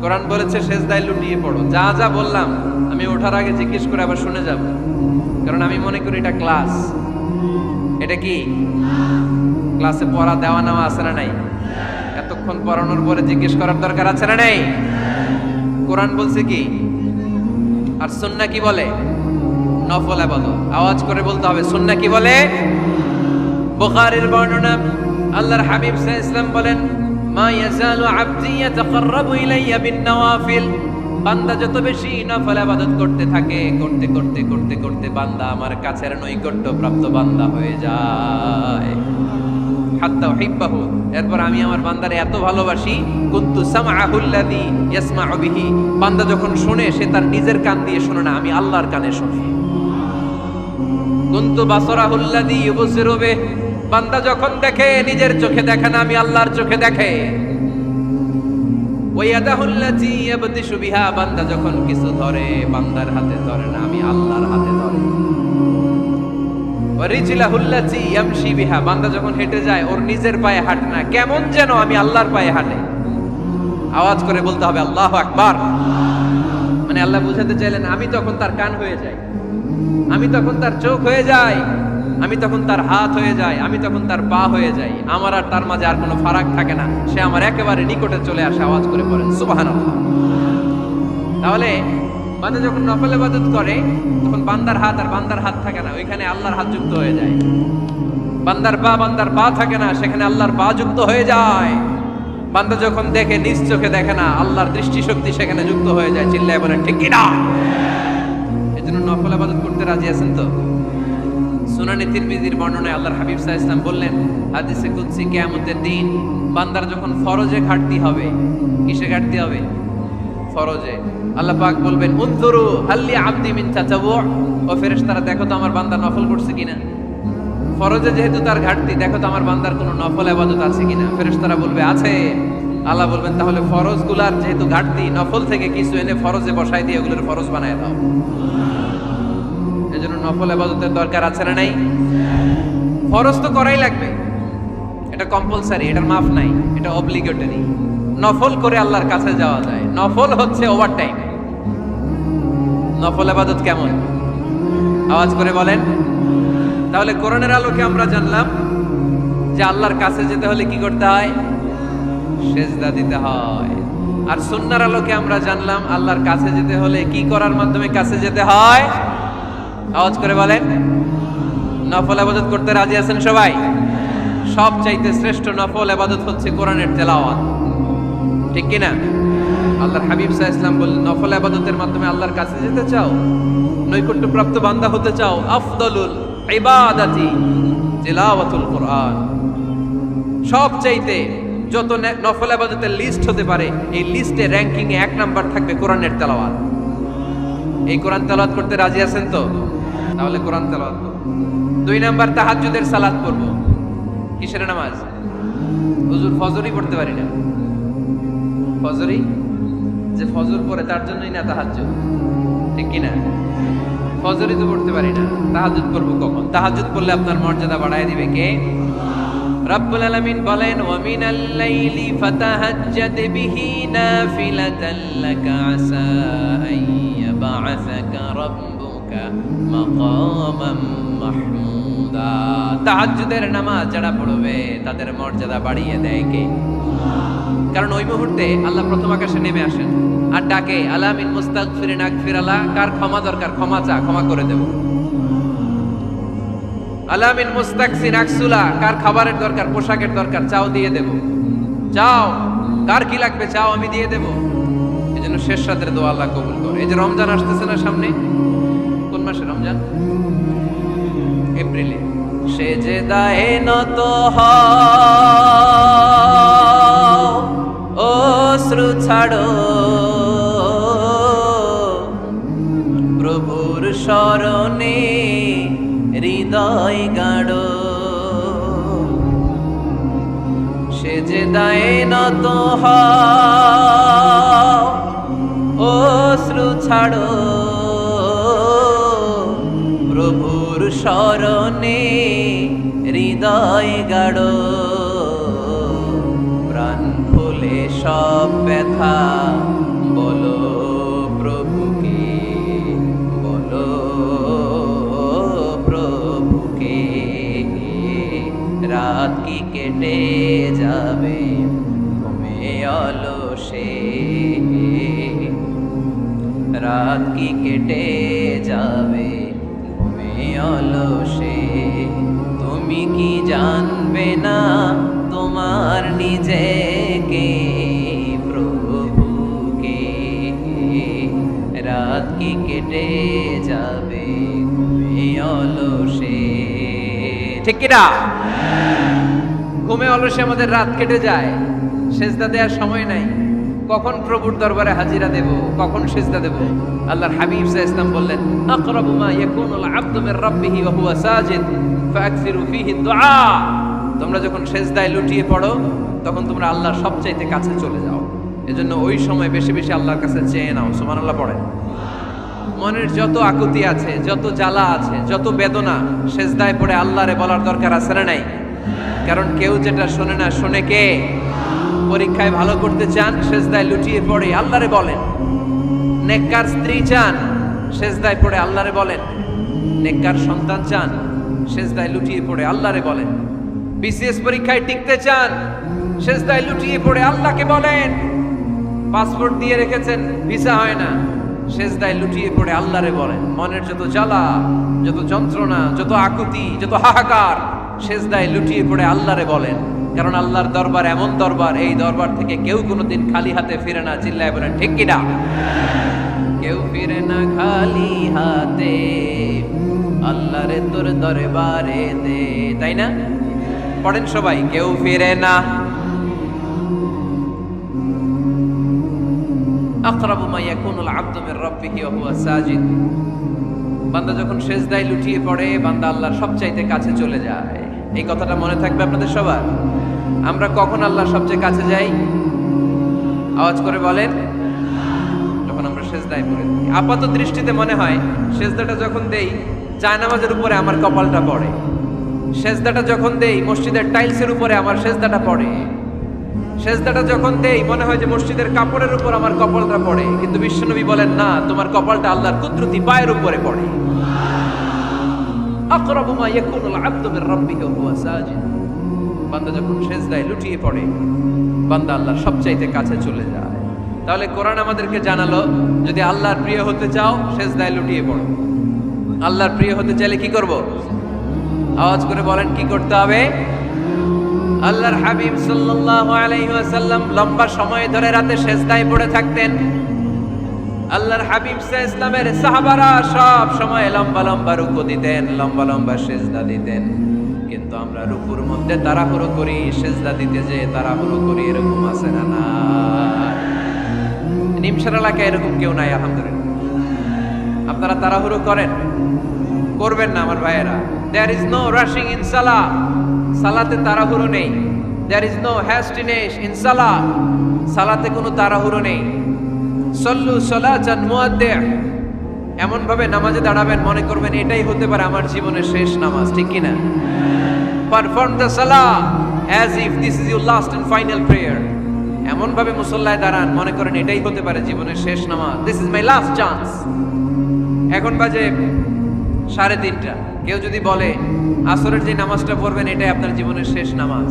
কোরআন বলেছে সেজদায় লুটিয়ে পড়ো। যা যা বললাম আমি ওঠার আগে জিজ্ঞেস করে আবার শুনে যাব, কারণ আমি মনে করি এটা ক্লাস। এটা কি ক্লাসে পড়া দেওয়া নেওয়া আছে না নাই? এতক্ষণ পড়ানোর পরে জিজ্ঞেস করার দরকার আছে না নাই? কোরআন বলছে কি আর সুন্নাহ কি বলে? নফল ইবাদত। আওয়াজ করে বলতে হবে সুন্নাহ কি বলে? বুখারীর বর্ণনা, আল্লাহর হাবিব সাল্লাল্লাহু আলাইহি ওয়াসাল্লাম বলেন, মা ইয়াজালু আবদি ইয়াতাকাররাবু ইলাইয়া বিন নওয়াফিল। বান্দা যত বেশি নফল ইবাদত করতে থাকে, করতে করতে করতে করতে বান্দা আমার কাছের নৈকট্য প্রাপ্ত বান্দা হয়ে যায়। হাত্তা উহিব্বাহু, এরপর আমি আমার বান্দারে এত ভালোবাসি, কুনতু সামআহুল্লাযী ইয়াসমাউ বিহি। বান্দা যখন শুনে সে তার নিজের কান দিয়ে শুনে না, আমি আল্লাহর কানে শুনি। কুনতু বাসরাহুল্লাযী ইউবসিরু বিহি। বান্দা যখন দেখে নিজের চোখে দেখে না, আমি আল্লাহর চোখে দেখে। ওয়ায়াদাহুল্লাযী ইয়াবতিশু বিহা। বান্দা যখন কিছু ধরে বান্দার হাতে ধরে না, আমি আল্লাহর হাতে ধরে। ওয়ারিজলাহুল্লাযী ইয়ামশি বিহা। বান্দা যখন হেঁটে যায় ওর নিজের পায়ে হাঁটে না, কেমন যেন আমি আল্লাহর পায়ে হাঁটে। আওয়াজ করে বলতে হবে আল্লাহু আকবার। মানে আল্লাহ বুঝাতে চাইলেন আমি তখন তার কান হয়ে যাই, আমি তখন তার চোখ হয়ে যাই, আমি তখন তার হাত হয়ে যাই, আমি তখন তার পা হয়ে যাই। আমার আর তার মাঝে আর কোনো ফারাক থাকে না, সে আমার একেবারে নিকটে চলে আসে। আওয়াজ করে বলেন সুবহানাল্লাহ। তাহলে বান্দা যখন নফল ইবাদত করে তখন বান্দার হাত আর বান্দার হাত থাকে না, ওইখানে আল্লাহর হাত যুক্ত হয়ে যায়। বান্দার পা থাকে না, সেখানে আল্লাহর পা যুক্ত হয়ে যায়। বান্দা যখন দেখে নিজ চোখে দেখে না, আল্লাহর দৃষ্টিশক্তি সেখানে যুক্ত হয়ে যায়। চিল্লায় বলেন ঠিক কি না? এজন্য নফল ইবাদত করতে রাজি আছেন তো? সুনানে তিরমিজির বর্ণনায় আল্লাহর হাবিব সাল্লাল্লাহু আলাইহি ওয়াসাল্লাম বললেন, হাদিসে কুদসি, কিয়ামতের দিন বান্দার যখন ফরজে ঘাটতি হবে, কিসে ঘাটতি হবে? ফরজে। আল্লাহ পাক বলবেন, উনজুরু হাল্লি আবদি মিন তাতাওয়ু। ও ফেরেশতারা দেখো তো আমার বান্দা নফল করছে কিনা। ফরজে যেহেতু তার ঘাটতি, দেখো তো আমার বান্দার কোনো নফল ইবাদত আছে কিনা। ফেরেশতারা বলবে আছে। আল্লাহ বলবেন তাহলে ফরজগুলার যেহেতু ঘাটতি, নফল থেকে কিছু এনে ফরজে বসাই দিয়ে ওগুলোর ফরজ বানায় দাও। এজন্য নফল ইবাদতের দরকার আছে না নাই? ফরজ তো করাই লাগবে, এটা কম্পালসারি, এটার মাফ নাই, এটা অব্লিগেটরি। নফল করে আল্লাহর কাছে যাওয়া যায়, নফল হচ্ছে ওভারটাইম। নফল ইবাদত কেমন? আওয়াজ করে বলেন। তাহলে কোরআনের আলোকে আমরা জানলাম যে আল্লাহর কাছে যেতে হলে কি করতে হয়? সেজদা দিতে হয়। আর সুন্নাহর আলোকে আমরা জানলাম আল্লাহর কাছে যেতে হলে কি করার মাধ্যমে কাছে যেতে হয়? আওয়াজ করে বলেন। নফল ইবাদত করতে রাজি আছেন সবাই? সবচাইতে শ্রেষ্ঠ নফল ইবাদত হচ্ছে কোরআনের তেলাওয়াত, ঠিক কি না? আল্লাহর হাবিব সাল্লাল্লাহু আলাইহি ওয়াসাল্লাম বললেন, নফল ইবাদতের মাধ্যমে আল্লাহর কাছে যেতে চাও, নৈকট্যপ্রাপ্ত বান্দা হতে চাও, আফদলুল ইবাদাতি তিলাওয়াতুল কোরআন। সবচাইতে যত নফল ইবাদতের লিস্ট হতে পারে, এই লিস্টে র্যাঙ্কিং এ 1 নাম্বার থাকবে কোরআনের তেলাওয়াত। এই কোরআন তেলাওয়াত করতে রাজি আছেন তো? তাহলে কোরআন তেলাওয়াত করব। 2 নাম্বার তাহাজ্জুদের সালাত পড়ব। কিসের নামাজ? হুজুর ফজরই পড়তে পারি না। ফজরই যে ফজর পড়ে তার জন্যই না তাহাজ্জুদ, ঠিক কি না? ফজরই তো পড়তে পারি না, তাহাজ্জুদ পড়ব কখন? তাহাজ্জুদ পড়লে আপনার মর্যাদা বাড়ায় দিবে কে? রব্বুল আলামিন বলেন, ওয়া মিনাল লাইলি ফাতাহাজ্জাদ বিহি নাফিলাতান লাকা আসা আইয়াবআসাকা রাব্বুকা মাকামান মাহমুদা। তাহাজ্জুদের নামাজ যারা পড়বে তাদের মর্যাদা বাড়িয়ে দেয় কে? কারণ ওই মুহূর্তে আল্লাহ প্রথম আকাশে নেমে আসেন আর ডাকে, আলা মিন মুস্তাগফিরিন আগফির আলা। কার ক্ষমা দরকার? ক্ষমা চা, ক্ষমা করে দেব। আলা মিন মুস্তাকসিন আকসুলা। কার খাবারের দরকার, পোশাকের দরকার, চাও দিয়ে দেব। চাও, কার কি লাগবে চাও, আমি দিয়ে দেব। এজন্য শেষ রাতের দোয়া আল্লাহ কবুল করে। এই যে রমজান আসতেছে না সামনে, কোন মাসে রমজান? এপ্রিলে। সেজদায়ে নত হও, অশ্রু ছাড়ো, প্রভুর শরণে হৃদয় গাড়ো। সেজদায়ে নত হও, অশ্রু ছাড়ো, প্রভুর শরণে হৃদয় গাড়ো। প্রাণ খুলে সব ব্যথা রাত কি কেটে যাবে ঘুমে অলসে, তুমি কি জানবে না তোমার নিজেকে প্রভুকে, রাত কি কেটে যাবে ঘুমে অলসে। ঠিক কিনা? ঘুমে অলসে আমাদের রাত কেটে যায়, সেজদা দেওয়ার সময় নাই। কখন প্রভুর দরবারে হাজিরা দেব, কখন সেজদা দেব? আল্লাহর হাবিব সাল্লাল্লাহু আলাইহি ওয়াসাল্লাম বললেন, আকরাবু মা ইয়াকুনুল আবদু মির রাব্বিহি ওয়া হুয়া সাজিদ ফাকসিরু ফীহি দুআ। তোমরা যখন সেজদায় লুটিয়ে পড়ো তখন তোমরা আল্লাহর সবচাইতে কাছে চলে যাও। এজন্য ওই সময় বেশি বেশি আল্লাহর কাছে চেয়ে নাও। সুবহানাল্লাহ পড়েন। মনের যত আকুতি আছে, যত জ্বালা আছে, যত বেদনা, সেজদায় পড়ে আল্লাহরে বলার দরকার আছে না নাই? কারণ কেউ যেটা শোনে না, শোনে কে? পরীক্ষায় ভালো করতে চান, সেজদায় লুটিয়ে পড়ে আল্লাহরে বলেন। নেককার স্ত্রী চান, সেজদায় পড়ে আল্লাহরে বলেন। নেককার সন্তান চান, সেজদায় লুটিয়ে পড়ে আল্লাহরে বলেন। বিসিএস পরীক্ষায় টিকতে চান, সেজদায় লুটিয়ে পড়ে আল্লাহকে বলেন। পাসপোর্ট দিয়ে রেখেছেন, ভিসা হয় না, সেজদায় লুটিয়ে পড়ে আল্লাহরে বলেন। মনের যত জ্বালা, যত যন্ত্রণা, যত আকুতি, যত হাহাকার, সেজদায় লুটিয়ে পড়ে আল্লাহরে বলেন। কারণ আল্লাহর দরবার এমন দরবার, এই দরবার থেকে কেউ কোনোদিন খালি হাতে ফিরে না। চিল্লায় বলেন ঠিক কিনা? কেউ ফিরে না খালি হাতে, আল্লাহরে তোর দরবারে দে, তাই না? পড়েন সবাই, কেউ ফিরে না। আকরাবু মা ইয়াকুনুল আবদু মির রাব্বিহি ওয়া হুয়া সাজিদ। বান্দা যখন সেজদায় লুটিয়ে পড়ে, বান্দা আল্লাহর সবচাইতে কাছে চলে যায়। এই কথাটা মনে থাকবে আপনাদের সবার। আমরা কখন আল্লাহর সবচেয়ে কাছে যাই? আওয়াজ করে বলেন। যখন আমরা সেজদায় পড়ে। আপাত দৃষ্টিতে মনে হয় সেজদাটা যখন দেই জায়নামাজের উপরে আমার কপালটা পড়ে, সেজদাটা যখন দেই মসজিদের টাইলসের উপরে আমার সেজদাটা পড়ে, সেজদাটা যখন দেই মনে হয় যে মসজিদের কাপড়ের উপর আমার কপালটা পড়ে। কিন্তু বিশ্বনবী বলেন না, তোমার কপালটা আল্লাহর কুদরতি পায়ের উপরে পড়ে। আকরাবু মা ইয়াকুনুল আবদু মির রাব্বিহি ওয়া হুয়া সাজিদ। বান্দা যখন সেজদায় লুটিয়ে পড়ে, বান্দা আল্লাহর সবচাইতে কাছে চলে যায়। তাহলে কোরআন আমাদেরকে জানালো, যদি আল্লাহর প্রিয় হতে চাও সেজদায় লুটিয়ে পড়ো। আল্লাহর প্রিয় হতে চাইলে কি করব? আওয়াজ করে বলেন কি করতে হবে? আল্লাহর হাবিব সাল্লাল্লাহু আলাইহি ওয়াসাল্লাম লম্বা সময় ধরে রাতে সেজদায় পড়ে থাকতেন। আল্লাহর হাবিব সাল্লাল্লাহু আলাইহি ওয়াসাল্লামের সাহাবারা সব সময় লম্বা লম্বা রুকু দিতেন, লম্বা লম্বা সেজদা দিতেন। কিন্তু আমরা রুকুর মধ্যে তাড়াহুড়ো করি, সেজদা দিতে যে তাড়াহুড়ো করি, এরকম আছে না? না, নিমসার এলাকায় এরকম কেউ নাই আলহামদুলিল্লাহ। আপনারা তাড়াহুড়ো করেন? করবেন না আমার ভাইয়েরা। There is no rushing in salah. সালাতে তাড়াহুড়ো নেই। There is no hastiness in salah. সালাতে কোনো তাড়াহুড়ো নেই। সল্লু সালাতান মুআদ্দিআ। এমন ভাবে নামাজে দাঁড়াবেন মনে করবেন এটাই হতে পারে আমার জীবনের শেষ নামাজ। ঠিক কি না? পারফর্ম দ্য সালাহ as if this is your last and final prayer. এমন ভাবে মুসল্লায় দাঁড়ান মনে করেন এটাই হতে পারে জীবনের শেষ নামাজ। This is my last chance. এখন বাজে 3:30। কেউ যদি বলে আসরের যে নামাজটা পড়বেন এটাই আপনার জীবনের শেষ নামাজ,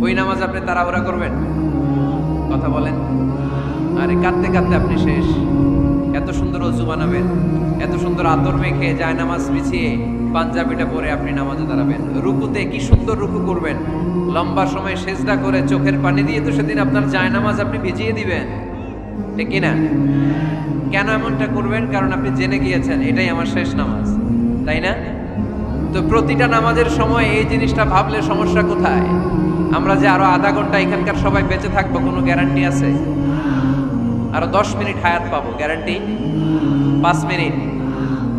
ওই নামাজ আপনি তাড়াহুড়া করবেন? কথা বলেন। আরে কাঁদতে কাঁদতে আপনি শেষ। এত সুন্দর ওযু বানাবেন, এত সুন্দর আতর মেখে জায়নামাজ বিছিয়ে পাঞ্জাবিটা পরে আপনি নামাজে দাঁড়াবেন। রুকুতে কি সুন্দর রুকু করবেন, লম্বা সময় সেজদা করে চোখের পানি দিয়ে তো সেদিন আপনার জায়নামাজ আপনি ভিজিয়ে দিবেন। ঠিক কি না? কেন এমনটা করবেন? কারণ আপনি জেনে গিয়েছেন এটাই আমার শেষ নামাজ, তাই না? তো প্রতিটা নামাজের সময় এই জিনিসটা ভাবলে সমস্যা কোথায়? আমরা যে আরো আধা ঘন্টা এখানকার সবাই বেঁচে থাকবো কোনো গ্যারান্টি আছে? আরো 10 মিনিট হায়াত পাবো, গ্যারান্টি? 5 মিনিট,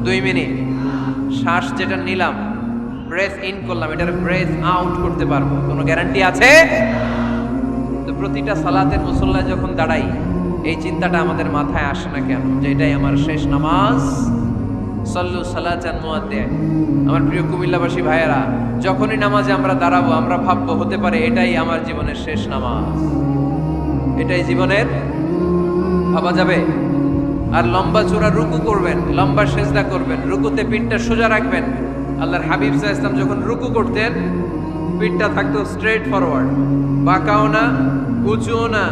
2 মিনিট, শ্বাস যেটা নিলাম, ব্রেথ ইন করলাম, এটার ব্রেথ আউট করতে পারবো, কোনো গ্যারান্টি আছে? তো প্রতিটা সালাতের মুসল্লায় যখন দাঁড়াই এই চিন্তাটা আমাদের মাথায় আসে না কেন যে এটাই আমার শেষ নামাজ? সল্লু সালাতান মুআদ্দিআ। আমার প্রিয় কুমিল্লাবাসী ভাইয়েরা, যখনই নামাজে আমরা দাঁড়াবো আমরা ভাববো হতে পারে এটাই আমার জীবনের শেষ নামাজ, এটাই জীবনের। ভাবা যাবে? আর লম্বা চূড়া রুকু করবেন, লম্বা সেজদা করবেন, রুকুতে পিঠটা সোজা রাখবেন। আল্লাহর হাবিব সাল্লাল্লাহু আলাইহি ওয়াসাল্লাম যখন রুকু করতেন পিঠটা থাকতো স্ট্রেট ফরওয়ার্ড, বাঁকাও না উঁচুও না,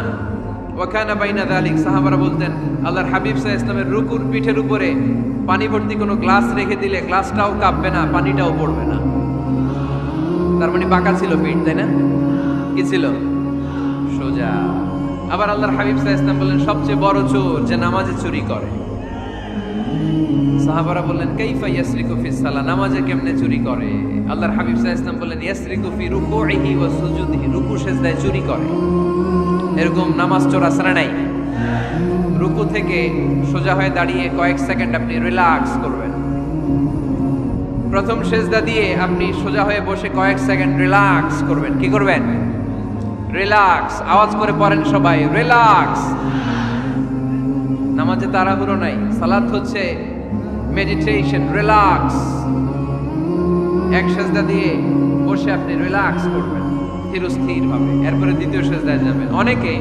ওয়া কানা বাইনা যালিক, সাহাবারা বলতেন আল্লাহর হাবিব সাল্লাল্লাহু আলাইহি ওয়াসাল্লামের রুকুর পিঠের উপরে পানি ভর্তি কোনো গ্লাস রেখে দিলে গ্লাসটাও কাঁপবে না, পানিটাও পড়বে না। তার মানে বাঁকা ছিল পিঠ, তাই না? কি ছিল? সোজা। আবার আল্লাহর হাবিব সাল্লাল্লাহু আলাইহি ওয়াসাল্লাম বললেন সবচেয়ে বড় চোর যে নামাজে চুরি করে। সাহাবারা বললেন কাইফা ইয়াসরিকু ফিস সালাহ, নামাজে কেমনে চুরি করে? আল্লাহর হাবিব সাল্লাল্লাহু আলাইহি ওয়াসাল্লাম বললেন ইয়াসরিকু ফি রুকুইহি ওয়া সুজুদিহি, রুকু সিজদায় চুরি করে। এরকম নামাজ চোর আছে না নাই? রুকু থেকে সোজা হয়ে দাঁড়িয়ে কয়েক সেকেন্ড আপনি রিল্যাক্স করবেন। প্রথম সিজদা দিয়ে আপনি সোজা হয়ে বসে কয়েক সেকেন্ড রিল্যাক্স করবেন। কি করবেন? রিল্যাক্স। আওয়াজ করে পড়েন সবাই, রিল্যাক্স। নামাজে তাড়াহুড়ো নাই, সালাত হচ্ছে মেডিটেশন, রিল্যাক্স। এক সিজদা দিয়ে বসে আপনি রিল্যাক্স করবেন স্থির ভাবে, এরপরে দ্বিতীয় সিজদায় যাবেন। অনেকে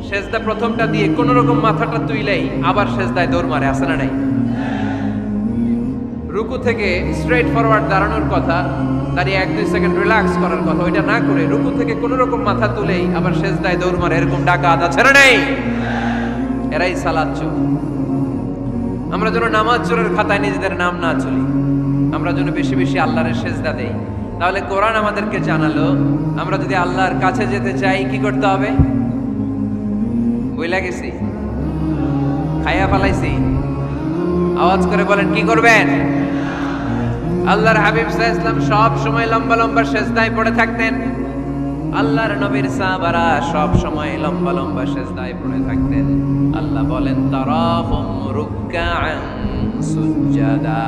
সিজদা প্রথমটা দিয়ে কোন রকম মাথাটা তুইলেই আবার সিজদায় দৌড় মারে, আছে না নাই? রুকু থেকে স্ট্রেট ফরওয়ার্ড দাঁড়ানোর কথা, দাঁড়িয়ে 1-2 সেকেন্ড রিল্যাক্স করার কথা, ওইটা না করে রুকু থেকে কোন রকম মাথা তুলেই আবার সিজদায় দৌড় মারে, এরকম ডাকাত আছে না নাই? এরাই সালাত চোর। আমরা যেন নামাজ চোরের খাতায় নিজেদের নাম না চলি, আমরা যেন বেশি বেশি আল্লাহর সিজদা দেই। তাহলে কোরআন আমাদেরকে জানালো আমরা যদি আল্লাহর কাছে যেতে চাই কি করতে হবে? বইলা গেছি, খাইয়া ফেলাইছি? আওয়াজ করে বলেন কি করবেন? আল্লাহর হাবিব সাল্লাল্লাহু আলাইহি ওয়াসাল্লাম সব সময় লম্বা লম্বা সিজদায় পড়ে থাকতেন। আল্লাহর নবীর সাহাবারা সব সময় লম্বা লম্বা সিজদায় পড়ে থাকতেন। আল্লাহ বলেন তারাহুম রুকআন সুজদা,